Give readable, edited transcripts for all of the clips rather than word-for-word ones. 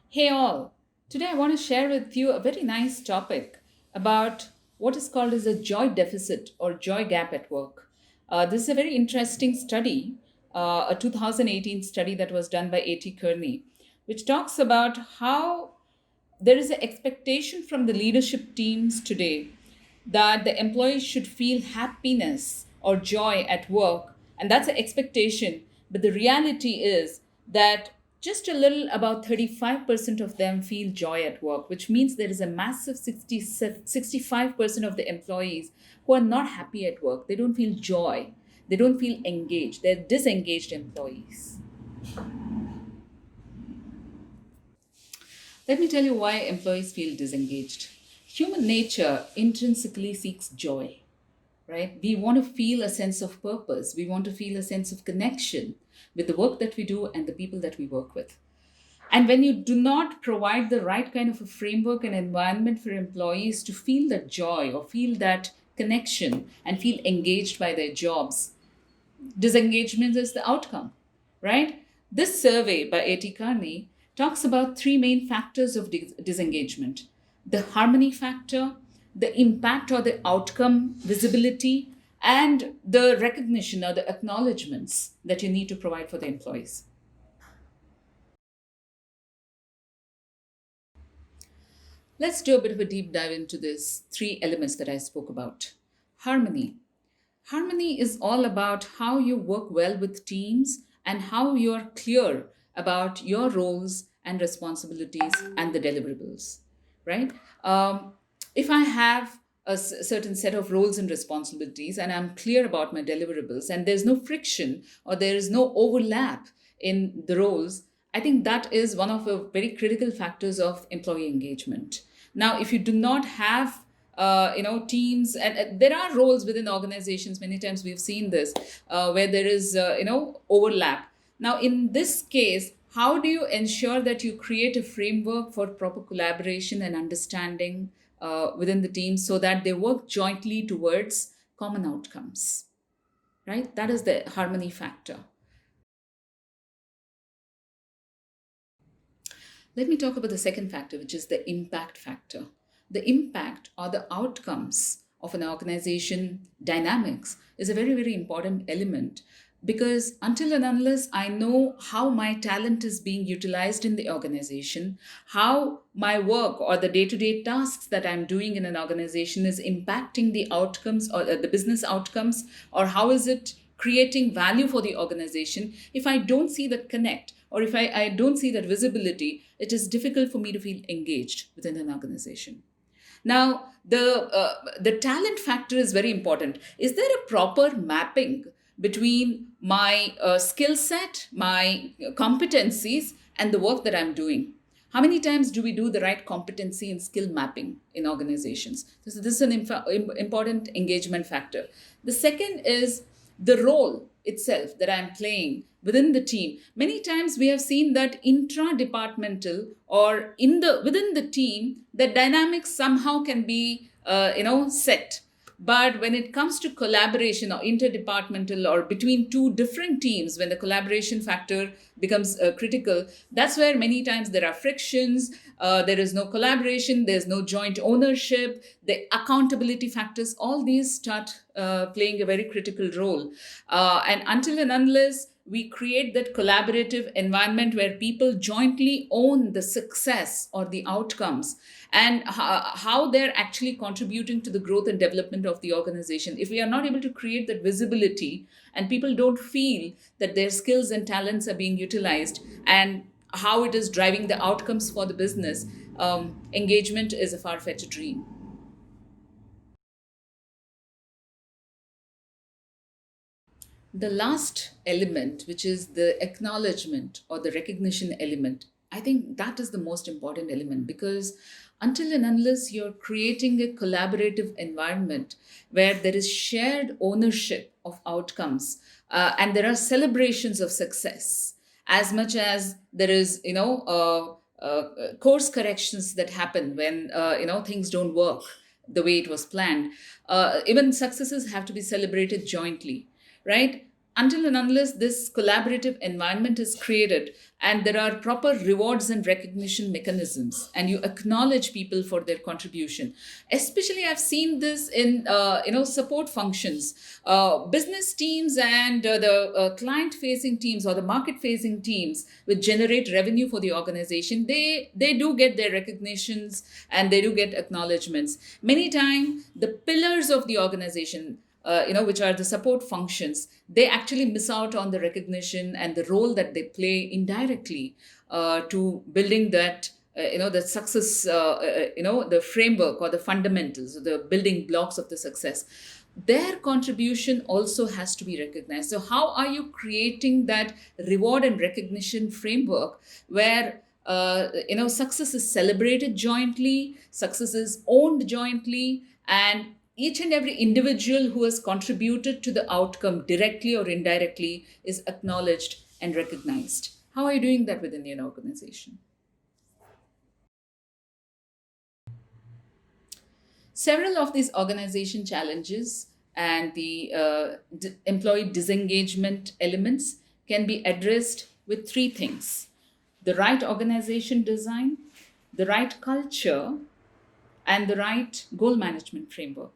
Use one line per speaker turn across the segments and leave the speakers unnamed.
Hey all, today I want to share with you a very nice topic about what is called as a joy deficit or joy gap at work. This is a very interesting study, a 2018 study that was done by A.T. Kearney, which talks about how there is an expectation from the leadership teams today that the employees should feel happiness or joy at work, and that's an expectation. But the reality is that just a little about 35% of them feel joy at work, which means there is a massive 65% of the employees who are not happy at work. They don't feel joy, they don't feel engaged, they're disengaged employees. Let me tell you why employees feel disengaged. Human nature intrinsically seeks joy, right? We want to feel a sense of purpose. We want to feel a sense of connection with the work that we do and the people that we work with. And when you do not provide the right kind of a framework and environment for employees to feel that joy or feel that connection and feel engaged by their jobs, disengagement is the outcome, right? This survey by A.T. Kearney talks about three main factors of disengagement: the harmony factor, the impact or the outcome visibility, and the recognition or the acknowledgements that you need to provide for the employees. Let's do a bit of a deep dive into these three elements that I spoke about. Harmony. Harmony is all about how you work well with teams and how you are clear about your roles and responsibilities and the deliverables, right? If I have a certain set of roles and responsibilities and I'm clear about my deliverables and there's no friction or there is no overlap in the roles, I think that is one of the very critical factors of employee engagement. Now, if you do not have teams, and there are roles within organizations, many times we've seen this, where there is overlap. Now in this case, how do you ensure that you create a framework for proper collaboration and understanding within the team so that they work jointly towards common outcomes, right? That is the harmony factor. Let me talk about the second factor, which is the impact factor. The impact or the outcomes of an organization dynamics is a very, very important element, because until and unless I know how my talent is being utilized in the organization, how my work or the day to day tasks that I'm doing in an organization is impacting the outcomes or the business outcomes, or how is it creating value for the organization, if I don't see that connect, or if I don't see that visibility, it is difficult for me to feel engaged within an organization. Now, the talent factor is very important. Is there a proper mapping between my skill set, my competencies, and the work that I'm doing? How many times do we do the right competency and skill mapping in organizations? This is an important engagement factor. The second is the role itself that I'm playing within the team. Many times we have seen that intra-departmental or in the within the team, the dynamics somehow can be set. But when it comes to collaboration or interdepartmental or between two different teams, when the collaboration factor becomes critical, that's where many times there are frictions, there is no collaboration, there's no joint ownership, the accountability factors, all these start playing a very critical role. And until and unless we create that collaborative environment where people jointly own the success or the outcomes and how they're actually contributing to the growth and development of the organization, if we are not able to create that visibility and people don't feel that their skills and talents are being utilized and how it is driving the outcomes for the business, engagement is a far-fetched dream. The last element, which is the acknowledgement or the recognition element, I think that is the most important element, because until and unless you're creating a collaborative environment where there is shared ownership of outcomes and there are celebrations of success, as much as there is, course corrections that happen when, things don't work the way it was planned. Even successes have to be celebrated jointly, right? until and unless this collaborative environment is created and there are proper rewards and recognition mechanisms, and you acknowledge people for their contribution, especially I've seen this in support functions, business teams and the client facing teams or the market facing teams which generate revenue for the organization, they do get their recognitions and they do get acknowledgements. Many times the pillars of the organization, which are the support functions, they actually miss out on the recognition and the role that they play indirectly to building that, the success, the framework or the fundamentals, the building blocks of the success. Their contribution also has to be recognized. So, how are you creating that reward and recognition framework where success is celebrated jointly, success is owned jointly, and each and every individual who has contributed to the outcome directly or indirectly is acknowledged and recognized? How are you doing that within your organization? Several of these organization challenges and the employee disengagement elements can be addressed with three things: the right organization design, the right culture, and the right goal management framework.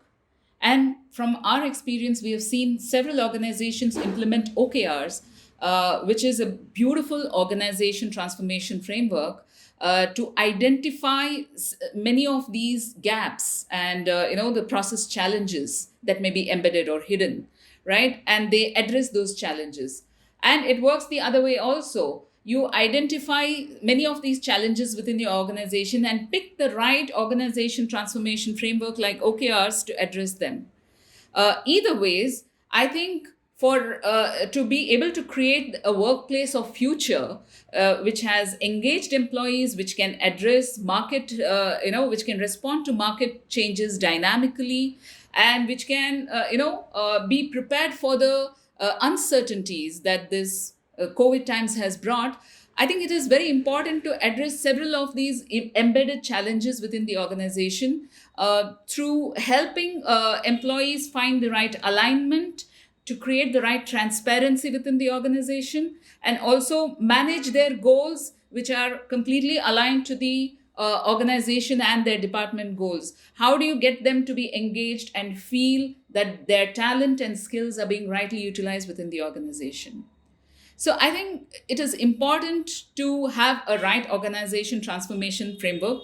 And from our experience, we have seen several organizations implement OKRs, which is a beautiful organization transformation framework to identify many of these gaps and the process challenges that may be embedded or hidden, right? And they address those challenges. And it works the other way also. You identify many of these challenges within your organization and pick the right organization transformation framework like OKRs to address them. Either ways, I think for to be able to create a workplace of future which has engaged employees, which can address market, which can respond to market changes dynamically, and which can be prepared for the uncertainties that this COVID times has brought. I think it is very important to address several of these embedded challenges within the organization through helping employees find the right alignment, to create the right transparency within the organization, and also manage their goals, which are completely aligned to the organization and their department goals. How do you get them to be engaged and feel that their talent and skills are being rightly utilized within the organization? So I think it is important to have a right organization transformation framework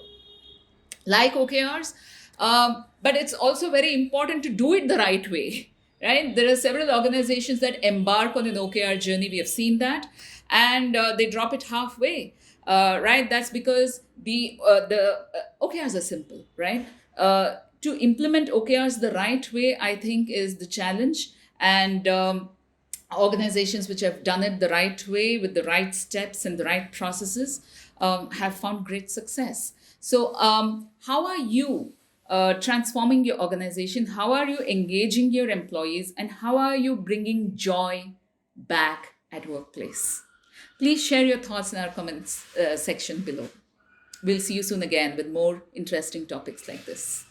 like OKRs, but it's also very important to do it the right way, right? There are several organizations that embark on an OKR journey. We have seen that, and they drop it halfway, right? That's because the OKRs are simple, right? To implement OKRs the right way, I think, is the challenge, and organizations which have done it the right way with the right steps and the right processes have found great success. So, how are you transforming your organization? How are you engaging your employees? And how are you bringing joy back at workplace? Please share your thoughts in our comments section below. We'll see you soon again with more interesting topics like this.